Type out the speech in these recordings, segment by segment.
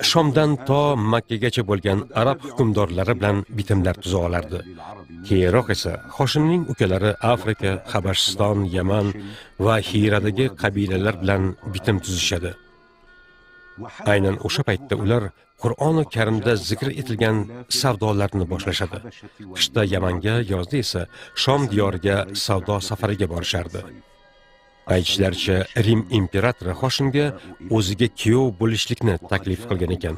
Shomdan to Makkagacha bo'lgan arab hukmdorlari bilan bitimlar tuza olardi. Keyinroq esa Hoshimning ukalari Afrika, Habashiston, Yaman va Hiradagi qabilalar bilan bitim tuzishadi. Aynan o'sha paytda ular Qur'oni Karimda zikr etilgan savdolarni boshlashadi. Qishda Yamanga, yozda esa Shom diyoriga savdo safariga borishardi. Aytishlaricha, Rim imperatori Hoshimga o'ziga kuyov bo'lishlikni taklif qilgan ekan.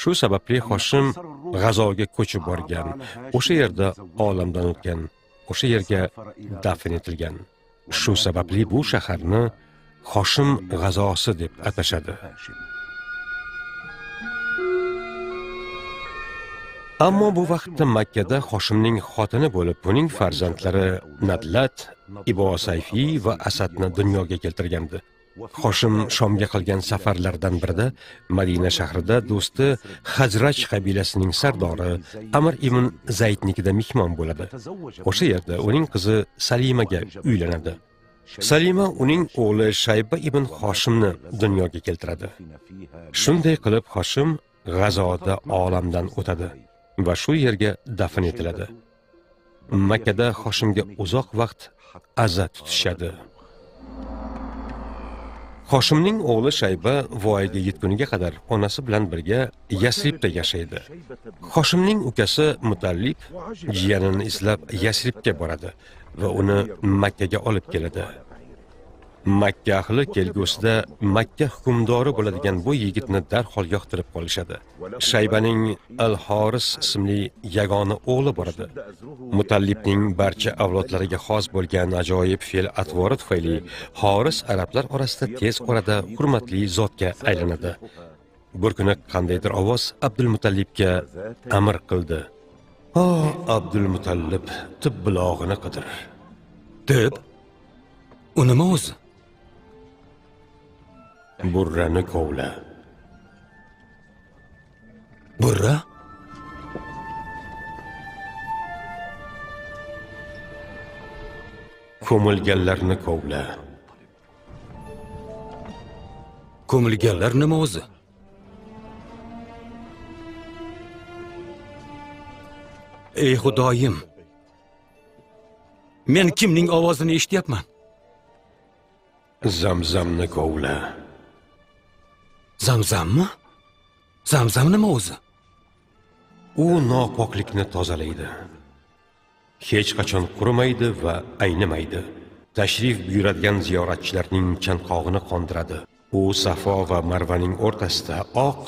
Shu sababli Hoshim G'azoga ko'chib borgan, o'sha yerda olamdan o'tgan, o'sha yerga dafn etilgan. Shu sababli bu shaharni Hoshim G'azosi deb atashadi. Ammo bu vaqtda Makkada Hoshimning xotini bo'lib, uning farzandlari Nadlat, Ibo Sayfi va Asadni dunyoga keltirgandi. Hoshim Shomga qilgan safarlardan birida Madina shahrida do'sti Hajraj qabilasining sardori Amr ibn Zaydnikida mehmon bo'ladi. O'sha yerda uning qizi Salimaga uylanadi. Salima uning o'g'li Shayba ibn Hoshimni dunyoga keltiradi. Shunday qilib Hoshim G'azoda olamdan o'tadi va shu yerga dafn etiladi. Makkada Hoshimga uzoq vaqt aza tutishadi. Hoshimning o'g'li Shayba voyaga yetguniga qadar onasi bilan birga Yasribda yashaydi. Hoshimning ukasi Mutallib jiyanini izlab Yasribga boradi va uni Makkaga olib keladi. Makka ahli kelgusida Makka hukmdori bo'ladigan bu yigitni darhol yoqtirib qolishadi. Shaybaning Al-Horis ismli yagona o'g'li bor edi. Mutallibning barcha avlodlariga xos bo'lgan ajoyib fe'l-atvori tufayli Horis arablar orasida tez orada hurmatli zotga aylanadi. Bir kuni qandaydir ovoz Abdulmutallibga amr qildi. "O Abdulmutallib, tibbilog'ini qidir" deb. U nima o'zi? Burrani kovla. Burra? Ko'milganlarni kovla. Ko'milganlar nima o'zi? Ey Xudoyim, men kimning ovozini eshityapman? Zamzamni kovla. Zamzammi? Zamzam nima o'zi? U nopoklikni tozalaydi. Hech qachon qurimaydi va aynimaydi. Tashrif buyuradigan ziyoratchilarning chanqog'ini qondiradi. U Safo va Marvaning o'rtasida oq